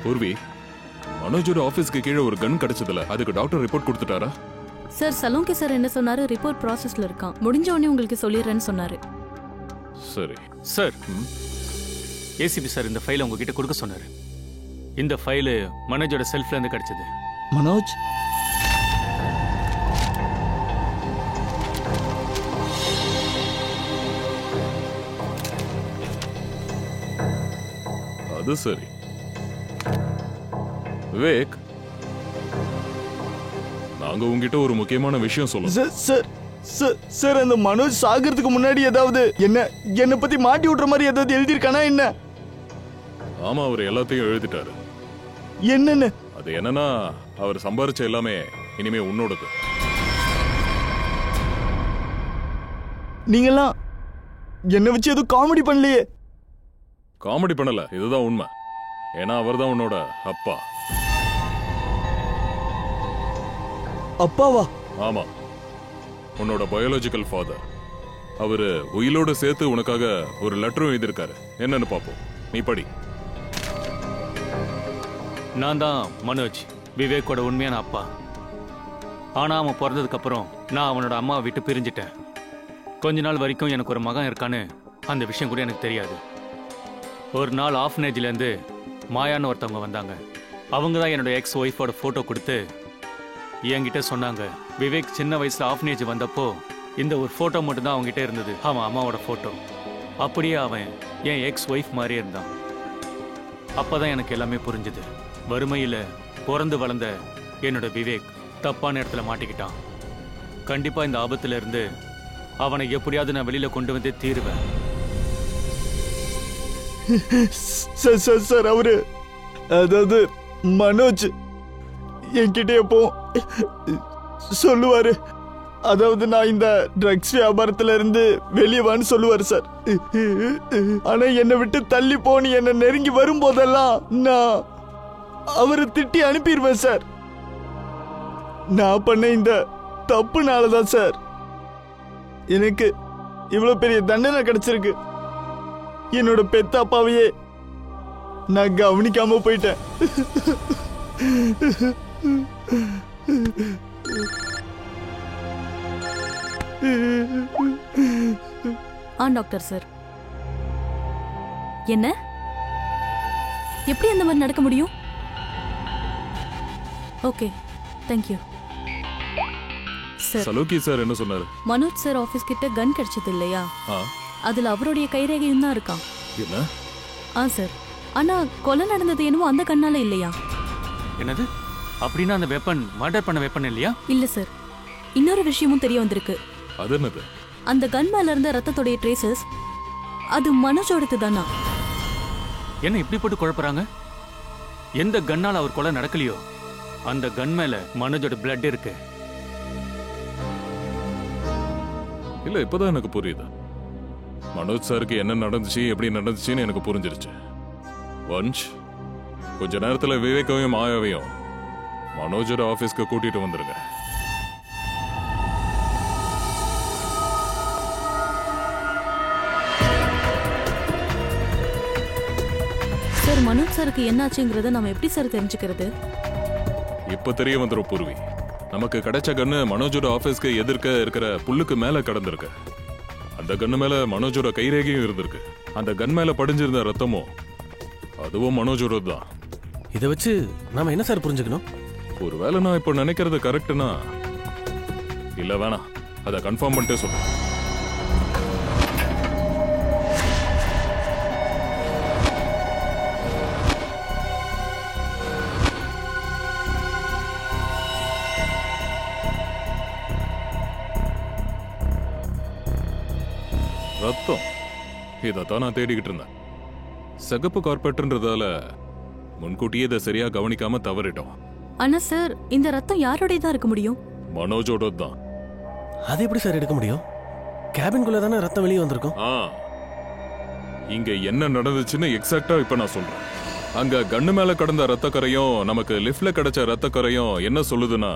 பூர்வி, மனோஜோட ஆபீஸ்க்கு கீழே ஒரு கன் கிடைச்சதுல அதுக்கு டாக்டர் ரிப்போர்ட் கொடுத்துட்டாரா? சார், சலோங்கி சார் என்ன சொன்னாரு, ரிப்போர்ட் ப்ராசஸ்ல இருக்கான், முடிஞ்ச உடனே உங்களுக்கு சொல்லிடுறேன்னு சொன்னாரு. சரி சார், ஏசிபி சார் இந்த ஃபைலை உங்ககிட்ட கொடுக்க சொன்னாரு. இந்த ஃபைலு மனோஜோட செல்ஃப்ல இருந்து கிடைச்சது. மனோஜ், அது சரி. விவேக், நாங்க உங்ககிட்ட ஒரு முக்கியமான விஷயம் சொல்லணும். சார், அந்த மனோஜ் சாகிறதுக்கு முன்னாடி ஏதாவது என்ன பத்தி மாட்டி விடுற மாதிரி ஏதாவது எழுதியிருக்கானா என்ன? ஆமா, அவர் எல்லாத்தையும் எழுதிட்டாரு. என்னன்னு? அது என்னன்னா, அவர் சம்பாரிச்ச எல்லாமே இனிமே உன்னோடது. நீங்கெல்லாம் என்ன வச்சு எதுவும் காமெடி பண்ணலையே? காமெடி பண்ணல, இதுதான் உண்மை. ஏன்னா அவர் தான் உன்னோட அப்பா. அப்பாவா? ஆமா, உன்னோட பயாலஜிக்கல் ஃபாதர். அவரு உயிலோட சேர்த்து உனக்காக ஒரு லெட்டரும் எழுதியிருக்காரு. என்னன்னு பாப்போம், நீ படி. நான் தான் மனோஜ், விவேக்கோட உண்மையான அப்பா. ஆனா அவன் பிறந்ததுக்கு அப்புறம் நான் அவனோட அம்மாவை விட்டு பிரிஞ்சிட்டேன். கொஞ்ச நாள் வரைக்கும் எனக்கு ஒரு மகன் இருக்கான்னு அந்த விஷயம் கூட எனக்கு தெரியாது. ஒரு நாள் ஆஃப்னேஜ்ல இருந்து மாயான்னு ஒருத்தவங்க வந்தாங்க. அவங்க தான் என்னோட எக்ஸ் ஒய்ஃபோட போட்டோ கொடுத்து என்கிட்ட சொன்னாங்க, விவேக் சின்ன வயசுல ஆஃப்னேஜ் வந்தப்போ இந்த ஒரு போட்டோ மட்டும் தான் அவங்ககிட்ட இருந்தது, அவன் அம்மாவோட போட்டோ. அப்படியே அவன் என் எக்ஸ் ஒய்ஃப் மாதிரியே இருந்தான். அப்பதான் எனக்கு எல்லாமே புரிஞ்சுது. வறுமையில பிறந்து வளர்ந்த என்னோட விவேக் தப்பான இடத்துல மாட்டிக்கிட்டான். கண்டிப்பா இந்த ஆபத்துல இருந்து அவனை எப்படியாவது நான் வெளியில கொண்டு வந்தே தீருவேன். சார், அவரு அதாவது மனோஜ் என்கிட்ட எப்போ சொல்லுவாரு, அதாவது நான் இந்த ட்ரக்ஸ் வியாபாரத்துல இருந்து வெளியவான்னு சொல்லுவாரு சார். ஆனா என்னை விட்டு தள்ளி போனி என்ன நெருங்கி வரும்போதெல்லாம் நான் அவரை திட்டி அனுப்பிடுவேன் சார். நான் பண்ண இந்த தப்புனாலதான் சார் எனக்கு இவ்வளவு பெரிய தண்டனை கிடைச்சிருக்கு. என்னோட பெத்த அப்பாவையே நான் கவனிக்காம போயிட்டேன். டாக்டர் சார், என்ன எப்படி அந்த மாதிரி நடக்க முடியும்? Okay, thank you sir. சலோகி சார் என்ன சொன்னாரு? மனோஜ் சார் ஆபீஸ் கிட்ட கன் கிடைச்சது இல்லையா, அதுல அவருடைய கைரேகையும் தான் இருக்கான். என்ன? சார், ஆனா கொலை நடந்தது என்னவோ அந்த கண்ணால இல்லையா? என்னது? அப்படின்னா அந்த வெப்பன் மர்டர் பண்ண வெப்பன் இல்லையா? இல்ல சார், இன்னொரு விஷயமும் தெரிய வந்திருக்கு. அது என்னது? அந்த கன் மேல இருந்த ரத்தத்தோடைய ட்ரேசஸ் அது மனோஜோடது தானா? என்ன இப்படி போட்டு குழப்புறாங்க? எந்த கன்னால அவர் கொலை நடக்கலையோ அந்த கன் மேல மனோஜோட பிளட் இருக்கு. இல்ல இப்பதான் எனக்கு புரியுது. மனோஜ் சாருக்கு என்ன நடந்துச்சு, எப்படி நடந்துச்சுன்னு எனக்கு புரிஞ்சிருச்சு. வன்ஷ், கொஞ்ச நேரத்துல விவேக்கையும் மாயாவையும் மனோஜோட ஆபீஸ்க்கு கூட்டிட்டு வந்துருங்க. சார், மனோஜ் சாருக்கு என்னாச்சுங்கிறத நம்ம எப்படி சார் தெரிஞ்சுக்கிறது? இப்ப தெரிய வந்துரும் பூர்வி. நமக்கு கிடைச்ச கண்ணு மனோஜோட ஆபீஸ்க்கு எதிர்க்க இருக்கிற புல்லுக்கு மேல கடந்திருக்கு. அந்த கண்ணு மேல மனோஜோட கைரேகையும் இருந்திருக்கு. அந்த கன் மேல படிஞ்சிருந்த ரத்தமும் அதுவும் மனோஜோட தான். இதை வச்சு நாம என்ன சார் புரிஞ்சுக்கணும்? ஒருவேளை நான் இப்ப நினைக்கிறது கரெக்ட்னா இல்ல வேணாம், அதை கன்ஃபார்ம் பண்ணிட்டே சொல்றேன். ரத்தம், இதைத்தான் நான் தேடிக்கிட்டு இருந்தேன். சிகப்பு கார்பெட்ன்றதால முன்கூட்டியே இதை சரியா கவனிக்காம தவறிட்டோம். ஆனா சார், இந்த ரத்தம் யாரோடதான் இருக்க முடியும்? மனோஜோட தான். அது எப்படி சார் எடுக்க முடியும்? கேபின்குள்ள தானே ரத்தம் வெளியே வந்திருக்கும். இங்க என்ன நடந்துச்சுன்னு எக்ஸாக்டா இப்ப நான் சொல்றேன். அங்க கண்ணு மேல கடந்த ரத்தக்கரையும் நமக்கு லிஃப்ட்ல கிடைச்ச ரத்தக்கரையும் என்ன சொல்லுதுன்னா,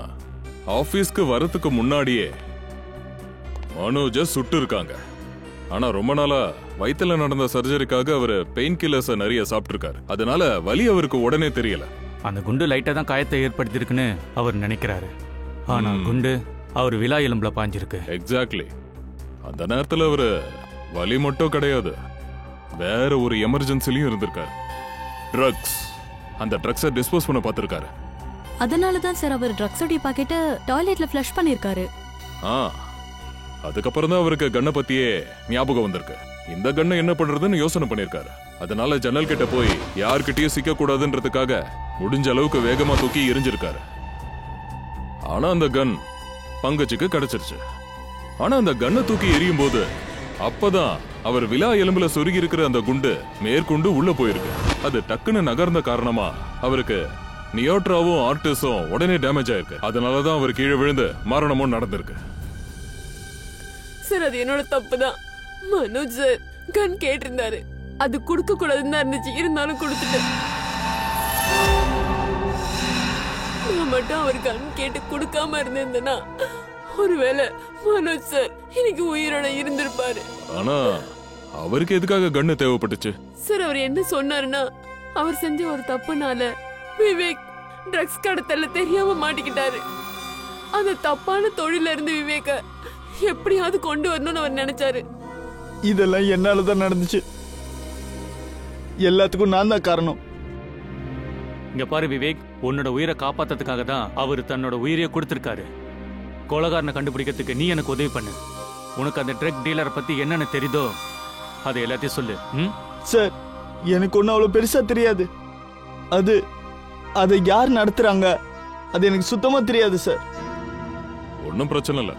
ஆபீஸ்க்கு வரதுக்கு முன்னாடியே மனோஜ சுட்டு இருக்காங்க. ஆனா ரொம்ப நாளா வயித்துல நடந்த சர்ஜரிக்காக அவரு பெயின் கில்லர்ஸ் நிறைய சாப்பிட்டு இருக்காரு. அதனால வலி அவருக்கு உடனே தெரியல. அந்த குண்டு லைட்டா தான் காயத்தை ஏற்படுத்திருக்குன்னு அவர் நினைக்கிறாரு. ஆனா குண்டு அவர் விலா எலும்புல பாஞ்சிருக்கு. எக்ஸாக்ட்லி. அந்த நேரத்துல அவரு வலி மட்டும் கிடையாது, வேற ஒரு எமர்ஜென்சிலையும் இருந்திருக்காரு. ட்ரக்ஸ். அந்த ட்ரக்ஸை டிஸ்போஸ் பண்ண பார்த்திருக்காரு. அதனாலதான் சார் அவர் ட்ரக்ஸோடைய பாக்கெட்டை டாய்லெட்ல ஃப்ளஷ் பண்ணிருக்காரு. அதுக்கப்புறம் தான் அவருக்கு கண்ணை பத்தியே ஞாபகம் வந்திருக்கு. இந்த கண்ணை என்ன பண்றதுன்னு யோசனை பண்ணிருக்காரு. அதனால ஜன்னல் கிட்ட போய் யார்கிட்டயும் சிக்க கூடாதுன்றதுக்காக முடிஞ்ச அளவுக்கு வேகமா தூக்கி எரிஞ்சிருக்காரு. ஆனா அந்த கன் பங்கஜுக்கு கிடைச்சிருச்சு. ஆனா அந்த கண்ணை தூக்கி எரியும் போது அப்பதான் அவர் விலா எலும்புல சொருகி இருக்கிற அந்த குண்டு மேற்கொண்டு உள்ள போயிருக்கு. அது டக்குன்னு நகர்ந்த காரணமா அவருக்கு நியோட்ராவும் ஆர்டிஸும் உடனே டேமேஜ் ஆயிருக்கு. அதனாலதான் அவர் கீழே விழுந்து மரணமும் நடந்திருக்கு. சார், அது என்னோட தப்பு தான். மனோஜ் சார் கன் கேட்டிருந்தாரு, அது கொடுக்க கூடாதுன்னு தான் இருந்துச்சு. இருந்தாலும் கொடுத்துட்டேன். நான் மட்டும் அவர் கன் கேட்டு கொடுக்காம இருந்திருந்தேன்னா ஒருவேளை மனோஜ் சார் இன்னைக்கு உயிரோட இருந்திருப்பாரு. ஆனா அவருக்கு எதுக்காக கன்னு தேவைப்பட்டுச்சு? சார், அவர் என்ன சொன்னாருன்னா, அவர் செஞ்ச ஒரு தப்புனால விவேக் ட்ரக்ஸ் கடத்தல தெரியாம மாட்டிக்கிட்டாரு. அந்த தப்பான தொழில இருந்து விவேக எப்படியாவது கொண்டு வரணும்னு அவர் நினைச்சாரு. இதெல்லாம் என்னாலதான் நடந்துச்சு. எல்லாத்துக்கும் நான் தான் காரணம். இங்க பாரு விவேக், உன்னோட உயிரை காப்பாத்துறதுக்காக தான் அவர் தன்னோட உயிரையே கொடுத்திருக்காரு. கொலைகாரனை கண்டுபிடிக்கிறதுக்கு நீ எனக்கு உதவி பண்ணு. உனக்கு அந்த ட்ரக் டீலரை பத்தி என்னன்னு தெரியுதோ அதை எல்லாத்தையும் சொல்லு. சார், எனக்கு ஒன்னும் அவ்வளவு பெருசா தெரியாது. அதை யார் நடத்துறாங்க அது எனக்கு சுத்தமா தெரியாது சார். ஒன்னும் பிரச்சனை இல்ல,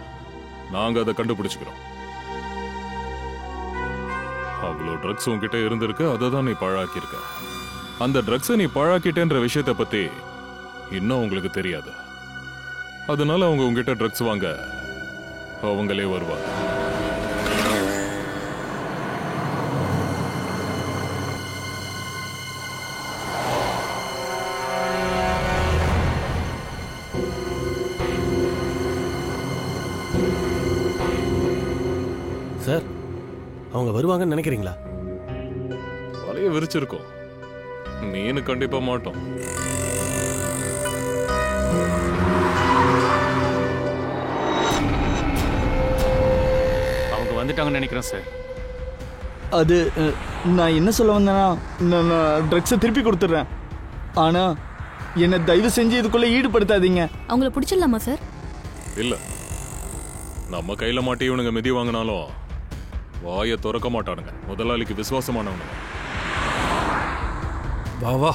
நாங்க அதை கண்டுபிடிச்சுக்கிறோம். அவ்வளோ ட்ரக்ஸ் உன்கிட்ட இருந்திருக்கு, அதை தான் நீ பழாக்கியிருக்க. அந்த ட்ரக்ஸை நீ பழாக்கிட்டேன்ற விஷயத்தை பத்தி இன்னும் உங்களுக்கு தெரியாது. அதனால அவங்க உங்ககிட்ட ட்ரக்ஸ் வாங்க அவங்களே வருவாங்க. சார், அவங்க வருவாங்கன்னு நினைக்கிறீங்களா? வலைய விரிச்சிருக்கோம், மீனு கண்டிப்பா மாட்டோம். அவங்க வந்துட்டாங்கன்னு நினைக்கிறேன் சார். அது நான் என்ன சொல்ல வந்தேன்னா, நான் ட்ரக்ஸை திருப்பி கொடுத்துட்றேன். ஆனா என்னை தயவு செஞ்சு இதுக்குள்ள ஈடுபடுத்தாதீங்க. அவங்கள பிடிச்சிடலாமா சார்? இல்ல, நம்ம கையில மாட்டி இவனுங்க மிதி வாங்கினாலும் வாயை திறக்க மாட்டானுங்க. முதலாளிக்கு விசுவாசமானவங்க. வா வா.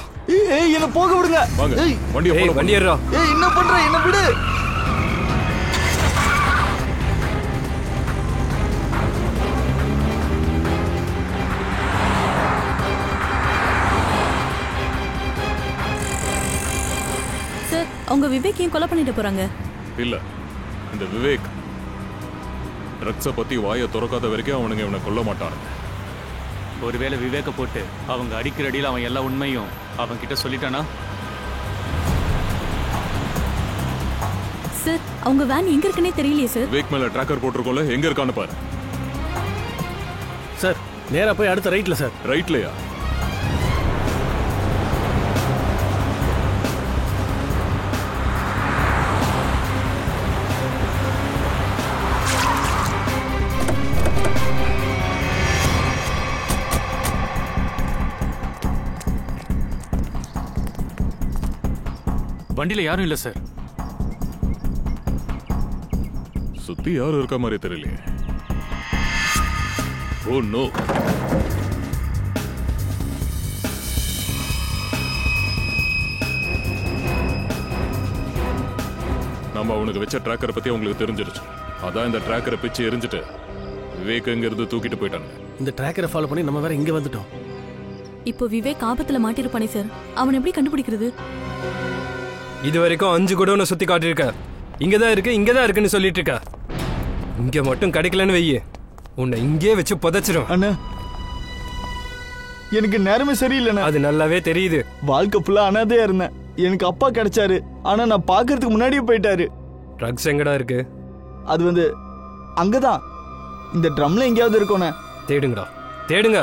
ஏய், என்ன போக விடுங்க. வாங்க, வண்டியை போடு. வண்டி ஏறா. ஏய், என்ன பண்ற? என்ன விடு. அவங்க விவேக் ஏன் கொலை பண்ணிட்டு போறாங்க? இல்ல, இந்த விவேக் ட்ரக்ஸ பத்தி வாயை திறக்காத வரைக்கும் அவனுங்க இவனை கொல்ல மாட்டானுங்க. ஒருவேளை விவேக்க போட்டு அவங்க அடிக்கிற அடியில் அவன் எல்லா உண்மையும் அவன் கிட்ட சொல்லிட்டானா? சார், அவங்க வேன் எங்க இருக்குன்னே தெரியலையே சார். விவேக் மேல ட்ராக்கர் போட்டிருக்கோம்ல, எங்க இருக்கான்னு பாரு. சார், நேரா போய் அடுத்த ரைட்ல சார். ரைட்லயா? வண்டியில யாரும் இல்ல சார். சுத்தி யாரும் இருக்க மாதிரி தெரியலையே. Oh no. நம்ம அவனுக்கு வச்ச ட்ராக்கரை பத்தி அவங்களுக்கு தெரிஞ்சிருச்சு. அதான் இந்த ட்ராக்கரை பிச்சு எரிஞ்சிட்டு விவேக் இங்க இருந்து தூக்கிட்டு போயிட்டாங்க. இந்த ட்ராக்கரை ஃபாலோ பண்ணி நம்ம வேற இங்க வந்துட்டோம். இப்போ விவேக் ஆபத்துல மாட்டிருப்பானே சார், அவன் எப்படி கண்டுபிடிக்கிறது? இது வரைக்கும் 5 குடோனை சுத்தி காட்டிருக்க. இங்கதான் இருக்குன்னு சொல்லிட்டு இருக்க. இங்க மட்டும் கிடைக்கலன்னு வெய்ய, உன்னை இங்கே வச்சு புதைச்சிரும். அண்ணா, எனக்கு நேரமே சரியில்லைண்ணா. அது நல்லாவே தெரியுது. வாழ்க்கை ஃபுல்லா அனாதையா இருந்தேன். எனக்கு அப்பா கிடைச்சாரு, ஆனா நான் பாக்குறதுக்கு முன்னாடியே போயிட்டாரு. ட்ரக்ஸ் எங்கடா இருக்கு? அது அங்கதான், இந்த ட்ரம்ல எங்கேயாவது இருக்கோண்ணே. தேடுங்கடா, தேடுங்க.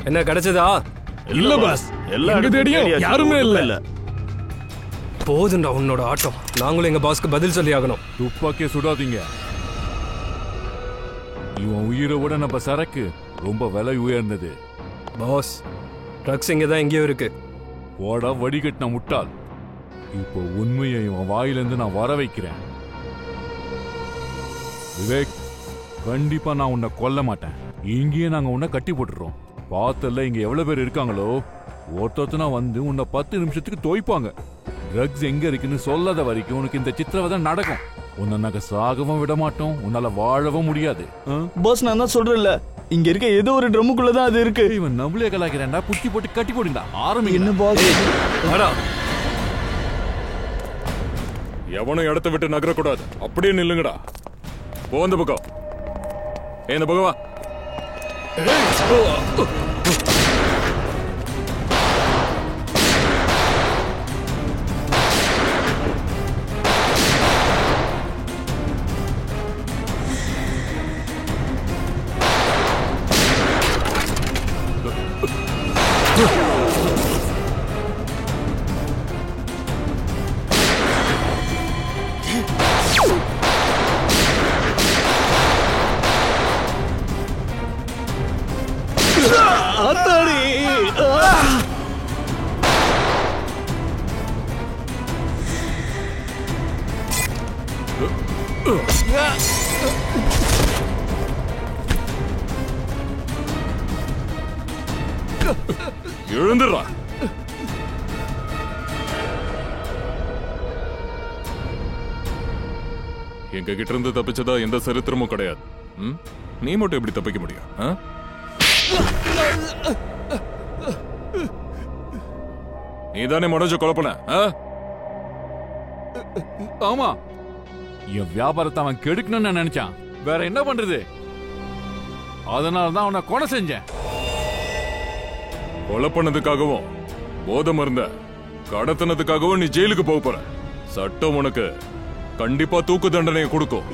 என்ன கிடைச்சதா? இல்ல பாஸ், எங்க தேடியும் யாருமே இல்ல. போதுண்டா உன்னோட ஆட்டம். நாங்களும் எங்க பாஸ்க்கு பதில் சொல்லி ஆகணும். துப்பாக்கிய சுடாதீங்க. இவன் உயிரை விட நம்ம சரக்கு ரொம்ப விலை உயர்ந்தது. பாஸ், ட்ரக்ஸ் இங்கதான் எங்கேயோ இருக்கு. போட வடிகட்டின முட்டாள். இப்போ உண்மையை இவன் வாயிலிருந்து நான் வர வைக்கிறேன். விவேக், கண்டிப்பா நான் உன்னை கொல்ல மாட்டேன். இங்கேயே நாங்க உன்னை கட்டி போட்டுறோம். பார்த்தல இங்க எவ்வளவு பேர் இருக்காங்களோ, ஒருத்தனா வந்து உன்னை 10 நிமிஷத்துக்கு தோய்ப்பாங்க. ட்ரக்ஸ் எங்க இருக்குன்னு சொல்லாத வரைக்கும் உனக்கு இந்த சித்திரவதை நடக்கும். உன்னை நாங்க சாகவும் விட மாட்டோம், உன்னால வாழவும் முடியாது. பாஸ், நான் தான் சொல்றேன்ல, இங்க இருக்க ஏதோ ஒரு ட்ரம்முக்குள்ளதான் அது இருக்கு. இவன் நம்மளே கலாக்கிறேன்டா. புட்டி போட்டு கட்டி போடுங்கடா. ஆரம்பிங்க. என்ன பாஸ்? எவனும் இடத்த விட்டு நகரக்கூடாது. அப்படியே நில்லுங்கடா. போ அந்த பக்கம். இந்த பக்கம் வா. எழுந்துடுறா. எங்க கிட்ட இருந்து தப்பிச்சதா எந்த சரித்திரமும் கிடையாது. நீ மட்டும் எப்படி தப்பிக்க முடியும்? நீதானே மனோஜ கொலை பண்ண? ஆமா, என் வியாபாரத்தை அவன் கெடுக்கணும்னு நினைச்சான். வேற என்ன பண்றது? அதனாலதான் அவனை கொலை செஞ்சேன். கொலை பண்ணதுக்காகவும் போதை மருந்த கடத்தினதுக்காகவும் நீ ஜெயிலுக்கு போக போற. சட்டம் உனக்கு கண்டிப்பா தூக்கு தண்டனையை கொடுக்கும்.